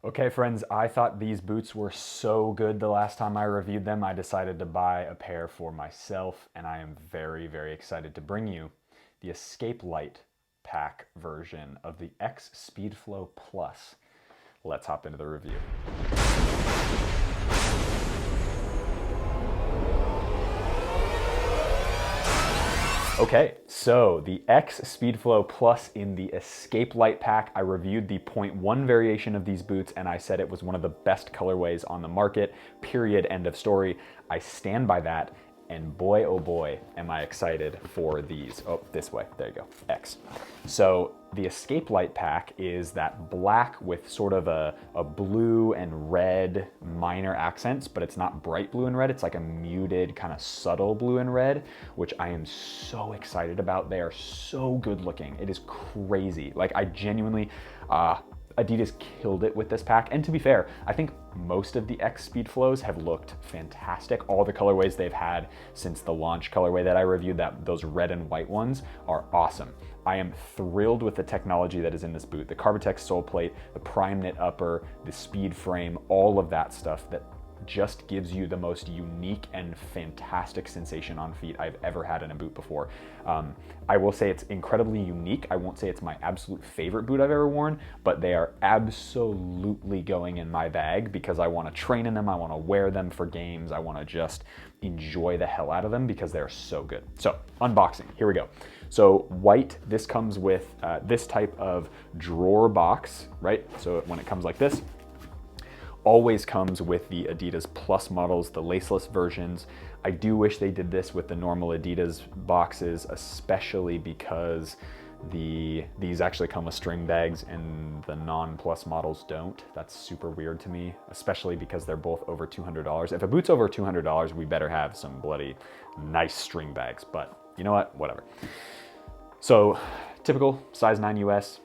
Okay, friends, I thought these boots were so good the last time I reviewed them. I decided to buy a pair for myself, and I am very, very excited to bring you the Escape Light pack version of the X Speedflow Plus. Let's hop into the review. Okay, so the X Speedflow Plus in the Escape Light pack. I reviewed the 0.1 variation of these boots and I said it was one of the best colorways on the market, period, end of story. I stand by that, and boy, oh boy, am I excited for these. Oh, this way, there you go, X. So the Escape Light pack is that black with sort of a blue and red minor accents, but it's not bright blue and red. It's like a muted kind of subtle blue and red, which I am so excited about. They are so good looking. It is crazy. Like I genuinely, Adidas killed it with this pack. And to be fair, I think most of the X Speedflows have looked fantastic. All the colorways they've had since the launch colorway that I reviewed, those red and white ones, are awesome. I am thrilled with the technology that is in this boot. The Carbitex sole plate, the prime knit upper, the speed frame, all of that stuff that just gives you the most unique and fantastic sensation on feet I've ever had in a boot before. I will say it's incredibly unique. I won't say it's my absolute favorite boot I've ever worn, but they are absolutely going in my bag because I want to train in them. I want to wear them for games. I want to just enjoy the hell out of them because they're so good. So unboxing, here we go. So white, this comes with this type of drawer box, right? So when it comes like this, always comes with the Adidas Plus models, the laceless versions. I do wish they did this with the normal Adidas boxes, especially because these actually come with string bags and the non-Plus models don't. That's super weird to me, especially because they're both over $200. If a boot's over $200, we better have some bloody nice string bags, but you know what, whatever. So typical size 9 US.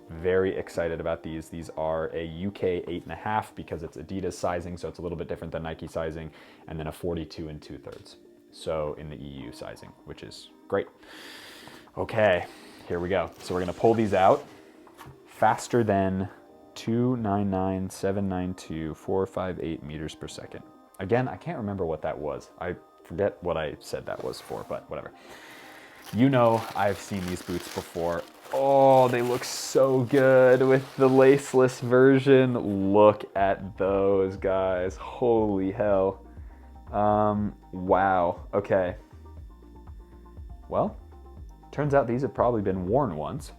Very excited about these. These are a UK 8.5 because it's Adidas sizing, so it's a little bit different than Nike sizing, and then a 42 2/3. So in the EU sizing, which is great. Okay, here we go. So we're gonna pull these out faster than 299,792,458 meters per second. Again, I can't remember what that was. I forget what I said that was for, but whatever. You know, I've seen these boots before. Oh, they look so good with the laceless version. Look at those guys. Holy hell. Wow. Okay. Well, turns out these have probably been worn once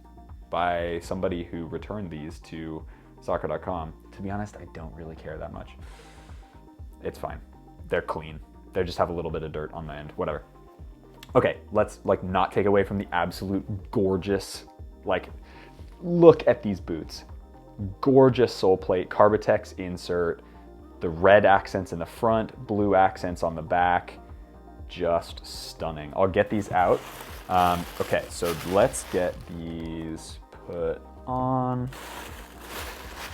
by somebody who returned these to soccer.com. To be honest, I don't really care that much. It's fine. They're clean. They just have a little bit of dirt on the end. Whatever. Okay, let's not take away from the absolute gorgeous, look at these boots. Gorgeous sole plate, Carbitex insert, the red accents in the front, blue accents on the back, just stunning. I'll get these out. Okay, so let's get these put on.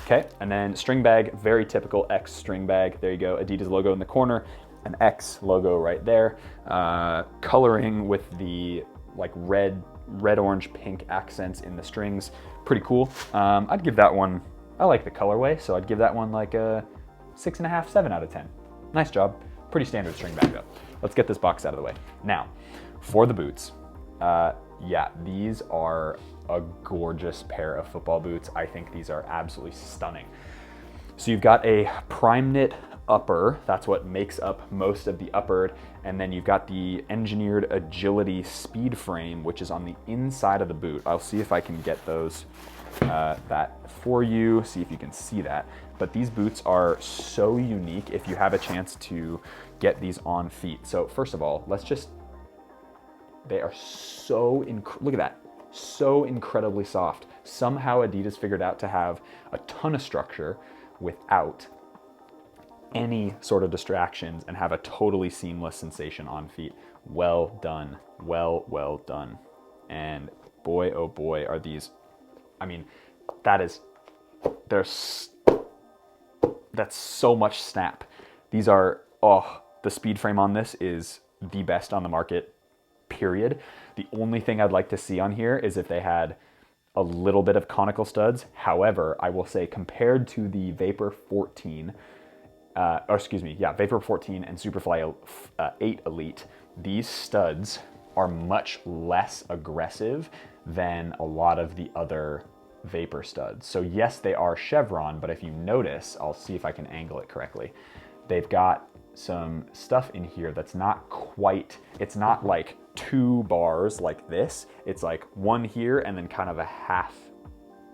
Okay, and then string bag, very typical X string bag. There you go, Adidas logo in the corner, an X logo right there. Coloring with the red, orange, pink accents in the strings. Pretty cool. I'd give that one, I like the colorway, so I'd give that one like a 6.5, 7 out of 10. Nice job. Pretty standard string bag though. Let's get this box out of the way. Now, for the boots. Yeah, these are a gorgeous pair of football boots. I think these are absolutely stunning. So you've got a prime knit upper, that's what makes up most of the upper, and then you've got the engineered agility speed frame, which is on the inside of the boot. I'll see if I can get those that for you, see if you can see that. But these boots are so unique if you have a chance to get these on feet. So first of all, they are so, look at that, so incredibly soft. Somehow Adidas figured out to have a ton of structure without any sort of distractions and have a totally seamless sensation on feet. Well done, well done. And boy, oh boy, are these, I mean, that's so much snap. These are, the speed frame on this is the best on the market, period. The only thing I'd like to see on here is if they had a little bit of conical studs. However, I will say compared to the Vapor 14, Vapor 14 and Superfly 8 Elite, these studs are much less aggressive than a lot of the other Vapor studs. So yes, they are chevron, but if you notice, I'll see if I can angle it correctly. They've got some stuff in here that's not quite, it's not like 2 bars like this. It's like one here and then kind of a half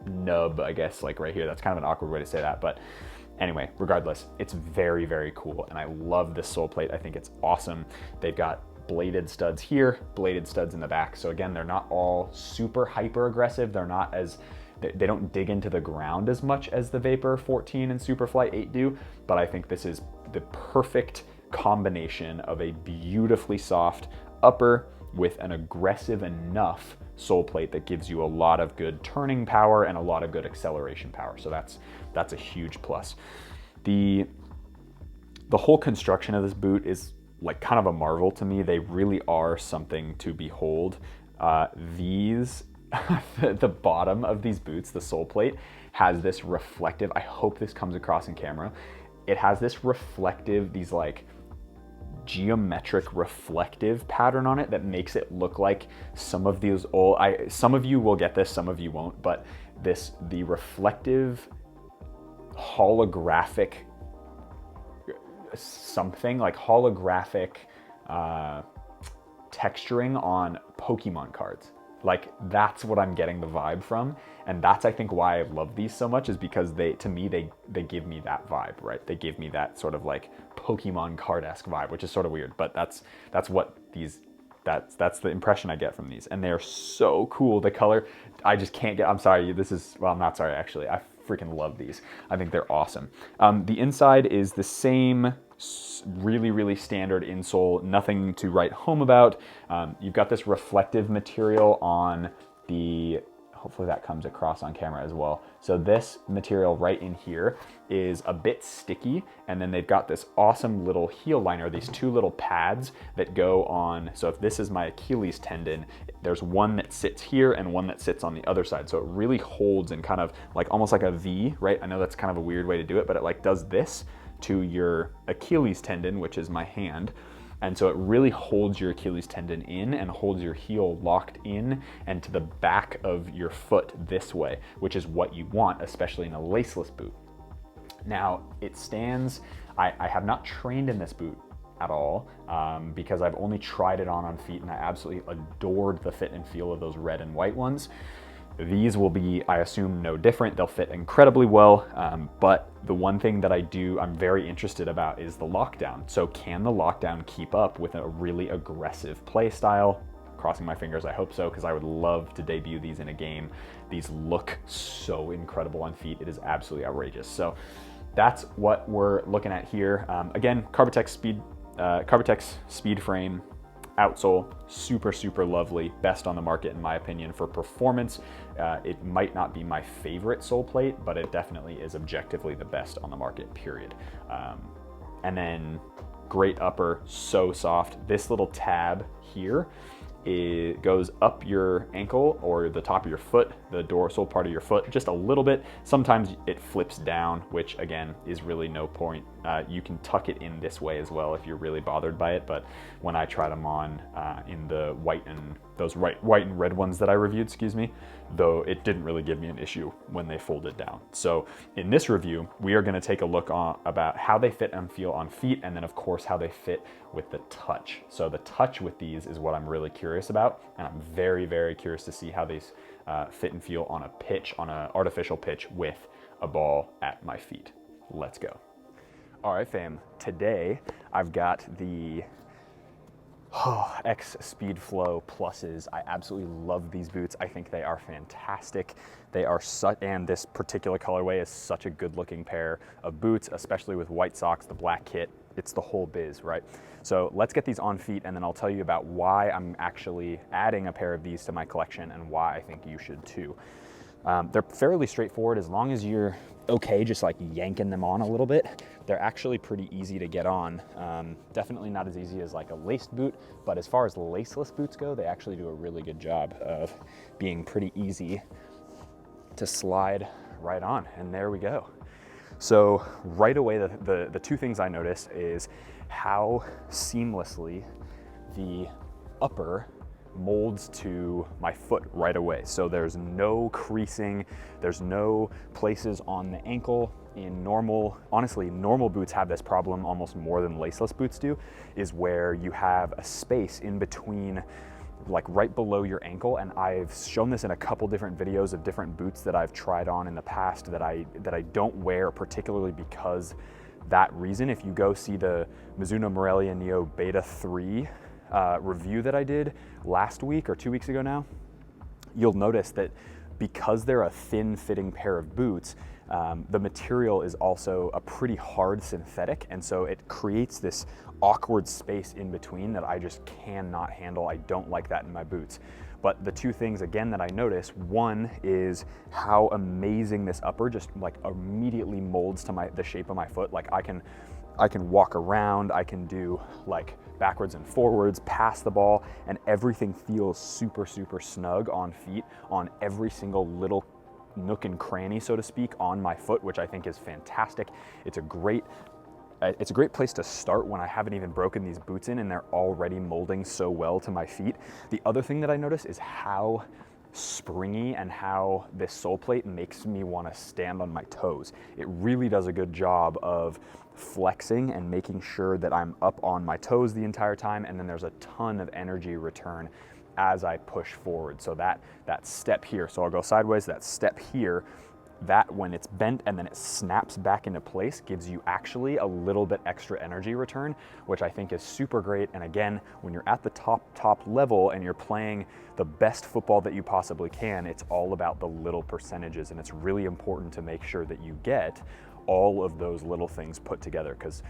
nub, I guess, like right here. That's kind of an awkward way to say that, but anyway, regardless, it's very, very cool. And I love this sole plate. I think it's awesome. They've got bladed studs here, bladed studs in the back. So again, they're not all super hyper aggressive. They're not as, they don't dig into the ground as much as the Vapor 14 and Superfly 8 do, but I think this is the perfect combination of a beautifully soft upper with an aggressive enough sole plate that gives you a lot of good turning power and a lot of good acceleration power. So that's a huge plus. The whole construction of this boot is like kind of a marvel to me. They really are something to behold. The bottom of these boots, the sole plate, has this reflective, I hope this comes across in camera. It has this reflective, these like geometric reflective pattern on it that makes it look like some of these old, some of you will get this, some of you won't, but the reflective holographic something like holographic texturing on Pokemon cards. Like that's what I'm getting the vibe from. And that's, I think, why I love these so much, is because they give me that vibe, right? They give me that sort of like Pokemon card-esque vibe, which is sort of weird, but that's what these, that's the impression I get from these. And they're so cool. The color, I just can't get, I'm sorry, well, I'm not sorry, actually. I freaking love these. I think they're awesome. The inside is the same, really, really standard insole, nothing to write home about. You've got this reflective material on the, hopefully that comes across on camera as well. So this material right in here is a bit sticky, and then they've got this awesome little heel liner, these 2 little pads that go on. So if this is my Achilles tendon, there's one that sits here and one that sits on the other side. So it really holds and kind of like almost like a V, right? I know that's kind of a weird way to do it, but it like does this to your Achilles tendon, which is my hand. And so it really holds your Achilles tendon in and holds your heel locked in and to the back of your foot this way, which is what you want, especially in a laceless boot. Now, it stands, I have not trained in this boot at all because I've only tried it on feet, and I absolutely adored the fit and feel of those red and white ones. These will be, I assume, no different. They'll fit incredibly well, but the one thing that I'm very interested about is the lockdown. So can the lockdown keep up with a really aggressive play style? Crossing my fingers, I hope so, because I would love to debut these in a game. These look so incredible on feet. It is absolutely outrageous. So that's what we're looking at here. Again, Carbotex Speed Frame outsole, super, super lovely, best on the market in my opinion for performance. It might not be my favorite sole plate, but it definitely is objectively the best on the market, period. And then great upper, so soft. This little tab here, it goes up your ankle or the top of your foot, the dorsal part of your foot, just a little bit. Sometimes it flips down, which again is really no point. You can tuck it in this way as well if you're really bothered by it, but when I tried them on in the white and white and red ones that I reviewed, excuse me, though it didn't really give me an issue when they folded down. So in this review, we are going to take a look about how they fit and feel on feet, and then of course how they fit with the touch. So the touch with these is what I'm really curious about, and I'm very, very curious to see how these fit and feel on a pitch, on an artificial pitch with a ball at my feet. Let's go. All right, fam, today I've got the X Speedflow Pluses. I absolutely love these boots. I think they are fantastic. They are and this particular colorway is such a good looking pair of boots, especially with white socks, the black kit. It's the whole biz, right? So let's get these on feet, and then I'll tell you about why I'm actually adding a pair of these to my collection and why I think you should too. They're fairly straightforward as long as you're okay just like yanking them on a little bit. They're actually pretty easy to get on. Definitely not as easy as like a laced boot, but as far as laceless boots go, they actually do a really good job of being pretty easy to slide right on, and there we go. So right away, the two things I noticed is how seamlessly the upper molds to my foot right away. So there's no creasing, there's no places on the ankle. In honestly, normal boots have this problem almost more than laceless boots do, is where you have a space in between, like right below your ankle. And I've shown this in a couple different videos of different boots that I've tried on in the past that I don't wear, particularly because that reason. If you go see the Mizuno Morelia Neo Beta 3 review that I did last week or 2 weeks ago now, you'll notice that because they're a thin fitting pair of boots, the material is also a pretty hard synthetic, and so it creates this awkward space in between that I just cannot handle. I don't like that in my boots. But the two things again that I notice, one is how amazing this upper just like immediately molds to the shape of my foot. Like I can walk around, I can do like backwards and forwards, pass the ball, and everything feels super, super snug on feet, on every single little nook and cranny, so to speak, on my foot, which I think is fantastic. It's a great place to start when I haven't even broken these boots in and they're already molding so well to my feet. The other thing that I notice is how springy and how this sole plate makes me want to stand on my toes. It really does a good job of flexing and making sure that I'm up on my toes the entire time, and then there's a ton of energy return as I push forward. So that step here, so I'll go sideways, that step here, that when it's bent and then it snaps back into place gives you actually a little bit extra energy return, which I think is super great. And again, when you're at the top level and you're playing the best football that you possibly can, it's all about the little percentages, and it's really important to make sure that you get all of those little things put together, because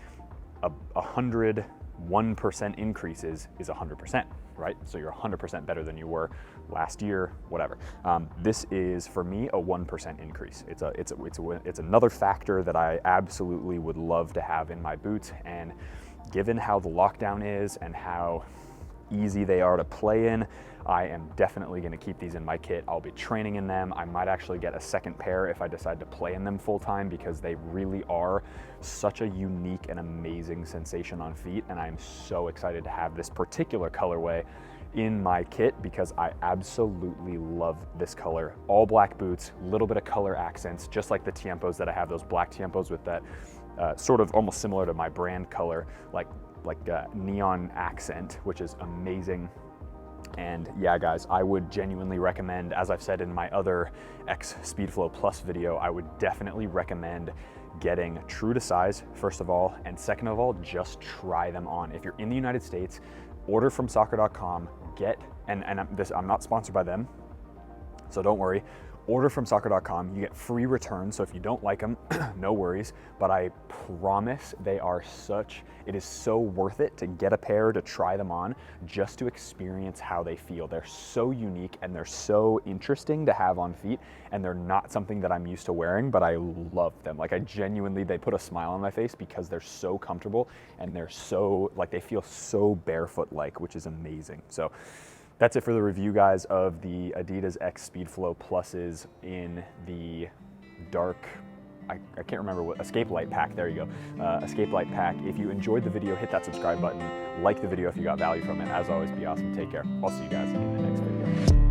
101% increases is 100%, right? So you're 100% better than you were last year, whatever. This is, for me, a 1% increase. It's another factor that I absolutely would love to have in my boots, and given how the lockdown is and how easy they are to play in, I am definitely going to keep these in my kit. I'll be training in them. I might actually get a second pair if I decide to play in them full time, because they really are such a unique and amazing sensation on feet. And I'm so excited to have this particular colorway in my kit because I absolutely love this color. All black boots, little bit of color accents, just like the Tiempos that I have, those black Tiempos with that sort of almost similar to my brand color, like neon accent, which is amazing. And yeah, guys, I would genuinely recommend, as I've said in my other X Speedflow Plus video, I would definitely recommend getting true to size, first of all, and second of all, just try them on. If you're in the United States, order from soccer.com, I'm not sponsored by them, so don't worry. Order from soccer.com, you get free returns, so if you don't like them, no worries, but I promise it is so worth it to get a pair, to try them on, just to experience how they feel. They're so unique and they're so interesting to have on feet, and they're not something that I'm used to wearing, but I love them. Like, they put a smile on my face because they're so comfortable and they're so, like, they feel so barefoot-like, which is amazing. So that's it for the review, guys, of the Adidas X Speedflow Pluses in the dark, I can't remember what, Escape Light pack, there you go, Escape Light pack. If you enjoyed the video, hit that subscribe button, like the video if you got value from it. As always, be awesome, take care. I'll see you guys in the next video.